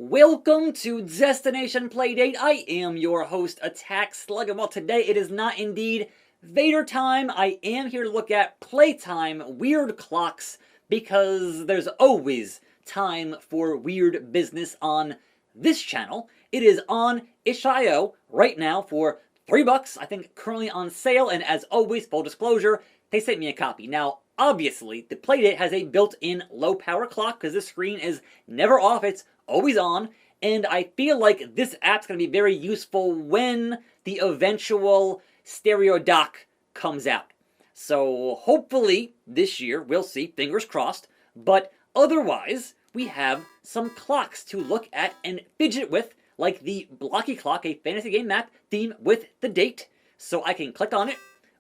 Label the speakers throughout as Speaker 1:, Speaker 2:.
Speaker 1: Welcome to Destination Playdate. I am your host, Attack Slug, and while today it is not indeed Vader time, I am here to look at Playtime Weird Clocks, because there's always time for weird business on this channel. It is on itch.io right now for $3, I think currently on sale, and as always, full disclosure, they sent me a copy. Now, obviously, the Playdate has a built-in low-power clock, because this screen is never off, it's always on, and I feel like this app's going to be very useful when the eventual stereo dock comes out. So hopefully this year, we'll see, fingers crossed, but otherwise we have some clocks to look at and fidget with, like the Blocky Clock, a fantasy game map theme with the date. So I can click on it,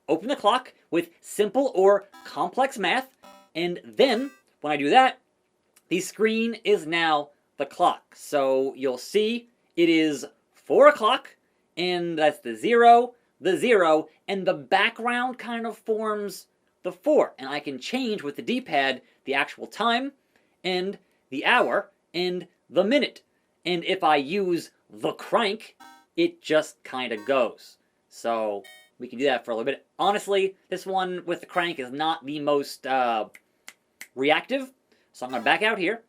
Speaker 1: open the clock with simple or complex math, and then when I do that, the screen is now the clock. So you'll see it is 4 o'clock, and that's the 0, and the background kind of forms the 4. And I can change with the D-pad the actual time, and the hour, and the minute. And if I use the crank, it just kind of goes. So we can do that for a little bit. Honestly, this one with the crank is not the most reactive. So I'm going to back out here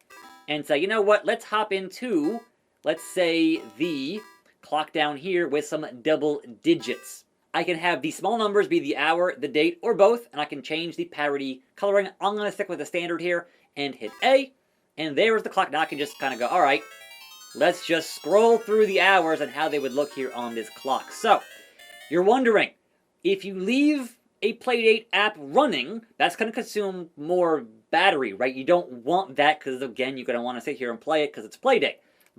Speaker 1: and say, you know what, let's hop into, let's say, the clock down here with some double digits. I can have the small numbers be the hour, the date, or both, and I can change the parity coloring. I'm going to stick with the standard here and hit A, and there's the clock. Now I can just kind of go, all right, let's just scroll through the hours and how they would look here on this clock. So, you're wondering, if you leave a Playdate app running, that's going to consume more battery, right? You don't want that because, again, you're going to want to sit here and play it because it's Playdate.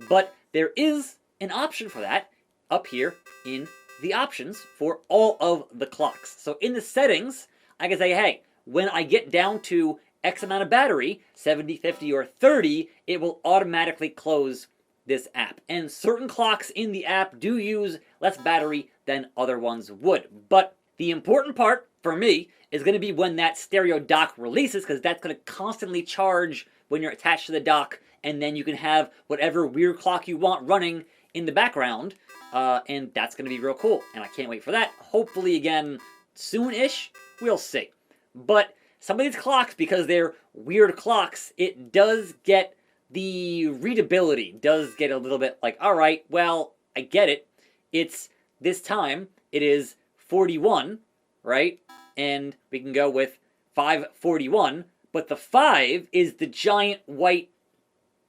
Speaker 1: But there is an option for that up here in the options for all of the clocks. So in the settings, I can say, hey, when I get down to X amount of battery, 70, 50, or 30, it will automatically close this app. And certain clocks in the app do use less battery than other ones would. But the important part for me is going to be when that stereo dock releases, because that's going to constantly charge when you're attached to the dock, and then you can have whatever weird clock you want running in the background, and that's going to be real cool, and I can't wait for that. Hopefully, again, soon-ish, we'll see. But some of these clocks, because they're weird clocks, it does get the readability, does get a little bit like, all right, well, I get it. It's this time, it is 41, right? And we can go with 541, but the 5 is the giant white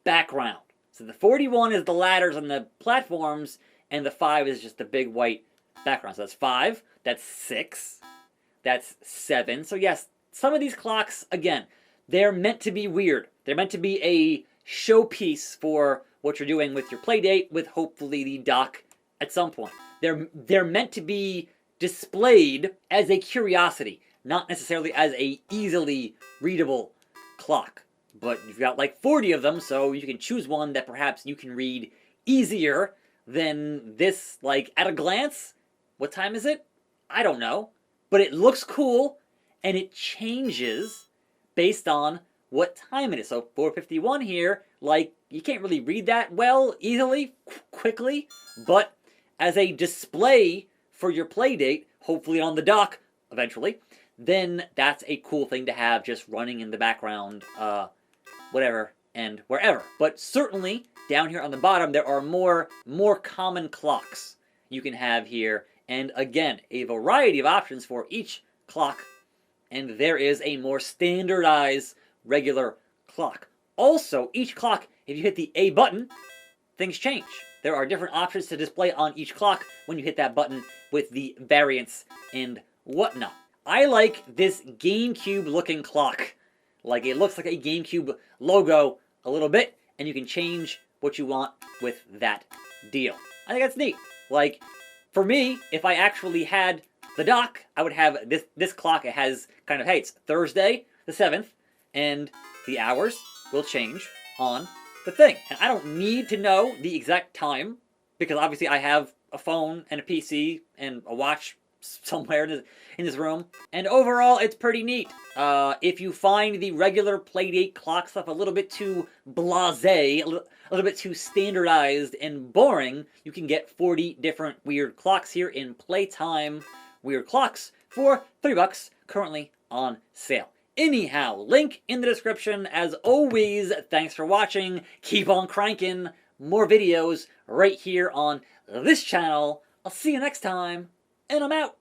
Speaker 1: background. So the 41 is the ladders and the platforms, and the 5 is just the big white background. So that's 5, that's 6, that's 7. So yes, some of these clocks, again, they're meant to be weird. They're meant to be a showpiece for what you're doing with your Playdate, with hopefully the dock at some point. They're meant to be displayed as a curiosity, not necessarily as a easily readable clock. But you've got like 40 of them, so you can choose one that perhaps you can read easier than this, like, at a glance. What time is it? I don't know. But it looks cool, and it changes based on what time it is. So 4:51 here, like, you can't really read that well, easily, quickly, but as a display for your Playdate, hopefully on the dock eventually, then that's a cool thing to have just running in the background, whatever and wherever. But certainly down here on the bottom, there are more common clocks you can have here, and again, a variety of options for each clock, and there is a more standardized regular clock. Also, each clock, if you hit the A button, things change. There are different options to display on each clock when you hit that button with the variants and whatnot. I like this GameCube looking clock. Like, it looks like a GameCube logo a little bit, and you can change what you want with that deal. I think that's neat. Like, for me, if I actually had the dock, I would have this clock. It has kind of, hey, it's Thursday the 7th, and the hours will change on the thing. And I don't need to know the exact time, because obviously I have a phone and a PC and a watch somewhere in this room. And overall, it's pretty neat. If you find the regular Playdate clock stuff a little bit too blasé, a little bit too standardized and boring, you can get 40 different weird clocks here in Playtime Weird Clocks for $3, currently on sale. Anyhow, link in the description. As always, thanks for watching. Keep on cranking. More videos right here on this channel. I'll see you next time, and I'm out.